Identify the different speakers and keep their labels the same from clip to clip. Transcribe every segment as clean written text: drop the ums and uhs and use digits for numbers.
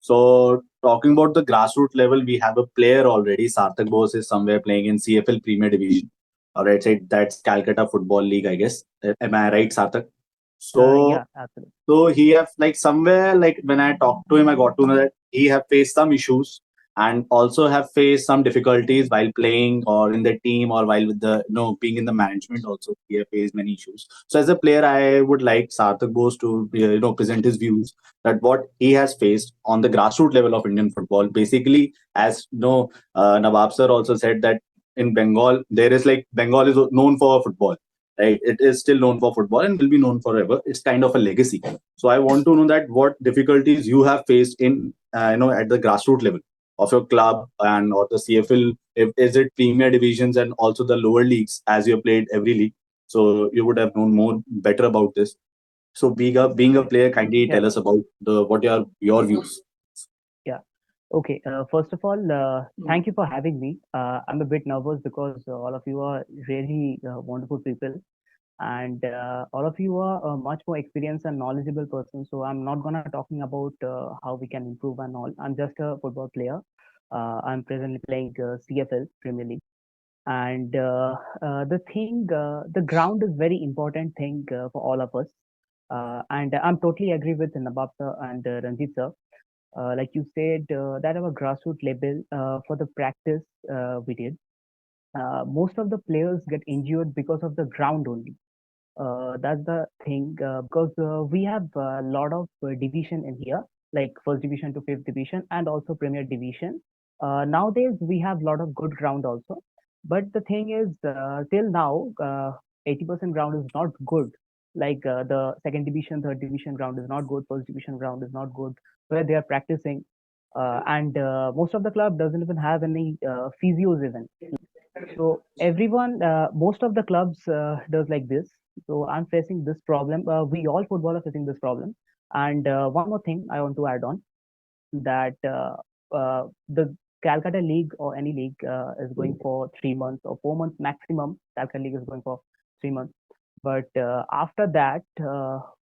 Speaker 1: So talking about the grassroots level, we have a player already. Sarthak Bose is somewhere playing in CFL Premier Division. All right, so that's Calcutta Football League, I guess. Am I right, Sarthak? So
Speaker 2: Yeah, absolutely.
Speaker 1: so he have like somewhere like when I talked to him, I got to know that he have faced some issues and also have faced some difficulties while playing or in the team or while with the being in the management. Also, he have faced many issues. So as a player, I would like Sarthak Bose to present his views that what he has faced on the grassroots level of Indian football. Basically, as Nawab sir also said that in Bengal there is like Bengal is known for football, right? It is still known for football and will be known forever. It's kind of a legacy. So I want to know that what difficulties you have faced in at the grassroots level of your club and or the CFL. If is it Premier divisions and also the lower leagues as you have played every league, so you would have known more better about this. So being a player, kindly
Speaker 2: Yeah,
Speaker 1: tell us about the what are your views.
Speaker 2: yeah. Okay. First of all, thank you for having me. I'm a bit nervous because all of you are really wonderful people, and all of you are much more experienced and knowledgeable person. So I'm not gonna talking about how we can improve and all. I'm just a football player. I'm presently playing CFL Premier League, and the ground is very important thing for all of us. And I'm totally agree with Nabab sir and Ranjit sir. Like you said, that our grassroots level for the practice we did. Most of the players get injured because of the ground only. That's the thing because we have a lot of division in here, like first division to fifth division, and also Premier Division. Nowadays we have a lot of good ground also, but the thing is, till now, 80% ground is not good. Like the second division, third division ground is not good. First division ground is not good where they are practicing, and most of the club doesn't even have any physios even. So everyone, most of the clubs does like this. So I'm facing this problem. We all footballers facing this problem. And one more thing I want to add on that the Calcutta League or any league is going for 3 months or 4 months maximum. Calcutta League is going for 3 months. But after that,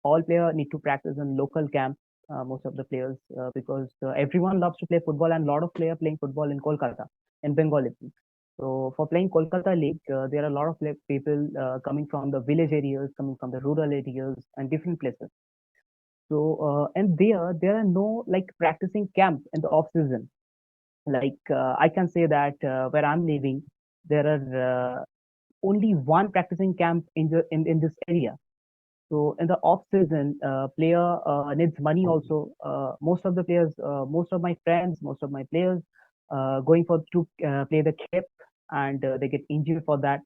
Speaker 2: all players need to practice in local camp. Most of the players, because everyone loves to play football, and a lot of players playing football in Kolkata, in Bengal. So for playing Kolkata League, there are a lot of people coming from the village areas, coming from the rural areas, and different places. So and there are no like practicing camp in the off season. Like I can say that where I'm living, there are only one practicing camp in this area. So in the off season, player needs money also. Most of my friends, most of my players, going for to play the cap, and they get injured for that.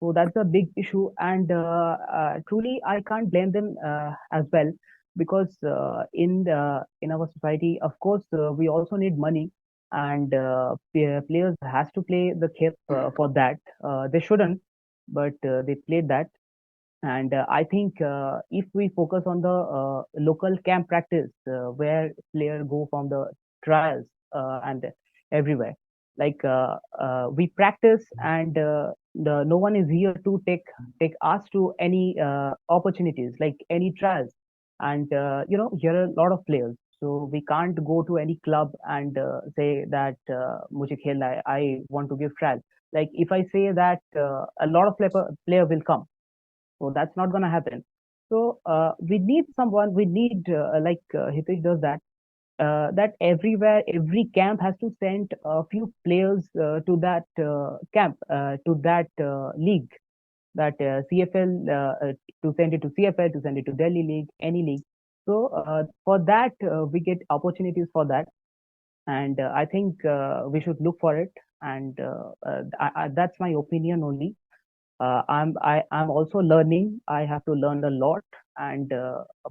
Speaker 2: So that's a big issue, and truly I can't blame them as well because in our society, of course, we also need money, and players has to play the cap for that. They shouldn't, but they played that. And I think if we focus on the local camp practice, where players go from the trials and everywhere, like we practice, and no one is here to take us to any opportunities, like any trials. And here are a lot of players, so we can't go to any club and say that mujhe khelna hai, I want to give trial. Like if I say that, a lot of player will come, so that's not going to happen. So we need someone. We need like Hitesh does that. That everywhere, every camp has to send a few players to that camp, to that league, that CFL, to send it to CFL, to send it to Delhi League, any league. So for that, we get opportunities for that, and I think we should look for it. And that's my opinion only. I'm also learning. I have to learn a lot, and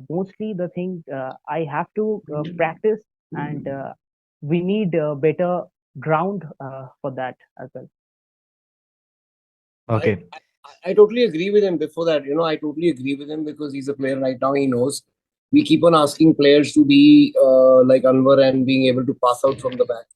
Speaker 2: mostly the thing I have to practice, and we need a better ground for that as well.
Speaker 3: I,
Speaker 4: Okay.
Speaker 3: I totally agree with him. Before that, I totally agree with him because he's a player right now. He knows. We keep on asking players to be like Anwar and being able to pass out from the back.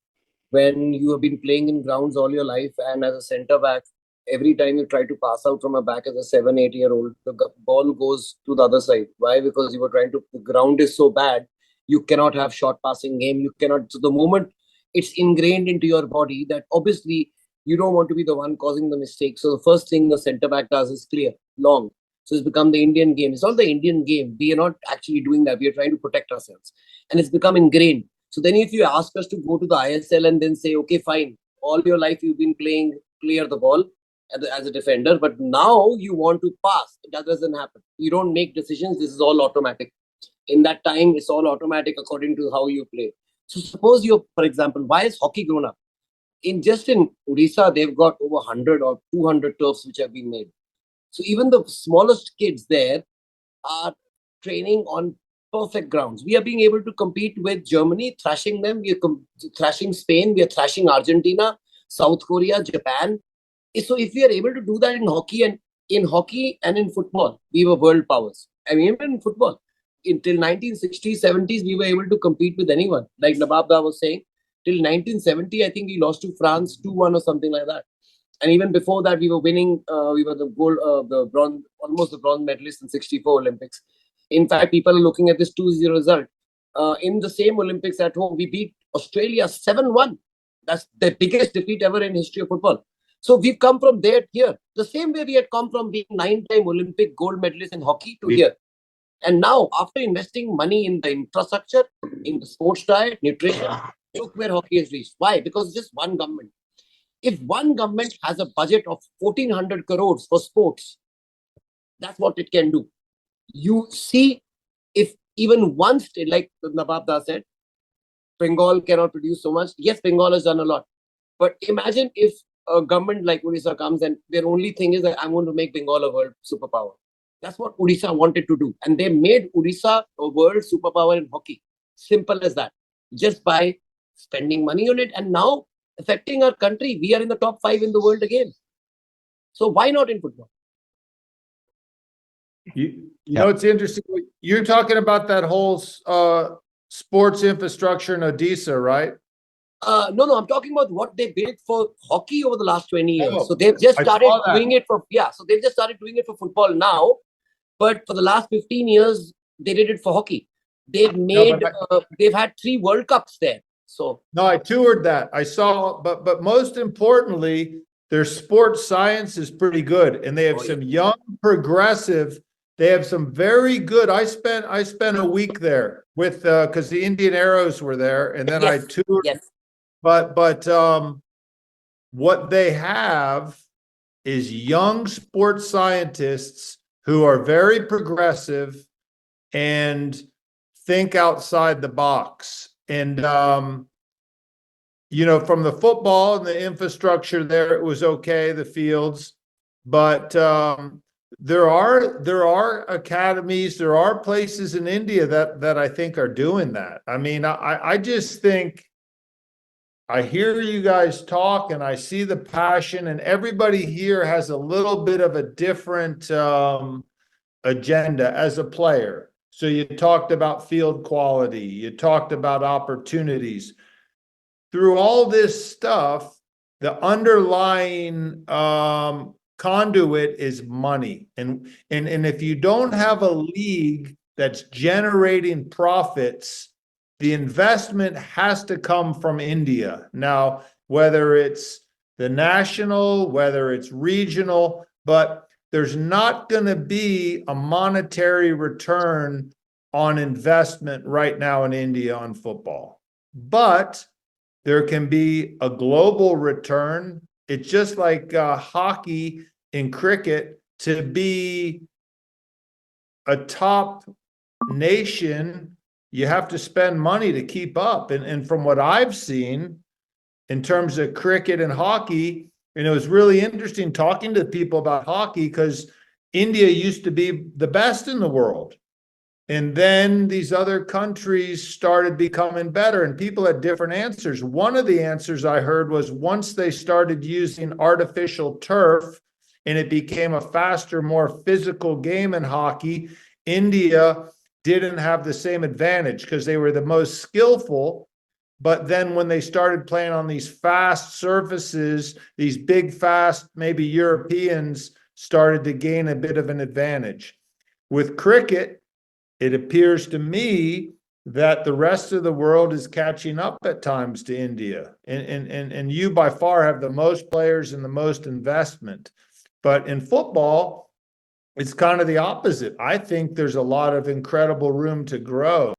Speaker 3: When you have been playing in grounds all your life and as a center back, every time you try to pass out from a back as a 7, 8 year old, the ball goes to the other side. Why? Because you were trying to, the ground is so bad You cannot have short passing game. You cannot. So the moment it's ingrained into your body that obviously you don't want to be the one causing the mistake. So the first thing the centre back does is clear, long. So it's become the Indian game. It's not the Indian game. We are not actually doing that. We are trying to protect ourselves. And it's become ingrained. So then if you ask us to go to the ISL and then say, okay, fine, all your life you've been playing clear the ball as a defender, but now you want to pass. That doesn't happen. You don't make decisions. This is all automatic. In that time, it's all automatic according to how you play. So suppose you're, for example, why is hockey grown up? In Odisha, they've got over 100 or 200 turfs which have been made. So even the smallest kids there are training on perfect grounds. We are being able to compete with Germany, thrashing them. We are thrashing Spain. We are thrashing Argentina, South Korea, Japan. So if we are able to do that in hockey and in football, we were world powers. I mean, even in football, until 1960s, 70s, we were able to compete with anyone. Like Nababda was saying, till 1970, I think we lost to France 2-1 or something like that. And even before that, we were winning. We were the gold, the bronze, almost the bronze medalist in '64 Olympics. In fact, people are looking at this 2-0 result. In the same Olympics at home, we beat Australia 7-1. That's the biggest defeat ever in history of football. So we've come from there to here. The same way we had come from being 9-time Olympic gold medalist in hockey to here. And now, after investing money in the infrastructure, in the sports diet, nutrition, look where hockey has reached. Why? Because just one government. If one government has a budget of 1,400 crores for sports, that's what it can do. You see, if even one state, like Nababda said, Bengal cannot produce so much. Yes, Bengal has done a lot. But imagine if a government like Odisha comes and their only thing is that I'm going to make Bengal a world superpower. That's what Odisha wanted to do. And they made Odisha a world superpower in hockey. Simple as that. Just by spending money on it. And now, affecting our country, we are in the top 5 in the world again. So why not in football?
Speaker 4: You know, it's interesting. You're talking about that whole sports infrastructure in Odisha, right?
Speaker 3: No, I'm talking about what they built for hockey over the last 20 years. So they've just started doing it for, so they've just started doing it for football now. But for the last 15 years, they did it for hockey. They've made, they've had 3 World Cups there. So
Speaker 4: no, I toured that. I saw, but most importantly, their sports science is pretty good, and they have some young, progressive. They have some very good. I spent a week there with because the Indian Arrows were there, and then I toured.
Speaker 3: Yes.
Speaker 4: But what they have is young sports scientists who are very progressive and think outside the box. And you know, from the football and the infrastructure there, it was okay, the fields, but there are academies, there are places in India that I think are doing that. I mean, I just think I hear you guys talk and I see the passion, and everybody here has a little bit of a different agenda as a player. So you talked about field quality, you talked about opportunities. Through all this stuff, the underlying conduit is money. And if you don't have a league that's generating profits, the investment has to come from India. Now, whether it's the national, whether it's regional, but there's not going to be a monetary return on investment right now in India on football. But there can be a global return. It's just like hockey and cricket. To be a top nation, you have to spend money to keep up. And from what I've seen in terms of cricket and hockey, and it was really interesting talking to people about hockey because India used to be the best in the world. And then these other countries started becoming better, and people had different answers. One of the answers I heard was once they started using artificial turf and it became a faster, more physical game in hockey, India didn't have the same advantage because they were the most skillful. But then when they started playing on these fast surfaces, these big, fast, maybe Europeans started to gain a bit of an advantage. With cricket, it appears to me that the rest of the world is catching up at times to India. And you by far have the most players and the most investment. But in football, it's kind of the opposite. I think there's a lot of incredible room to grow.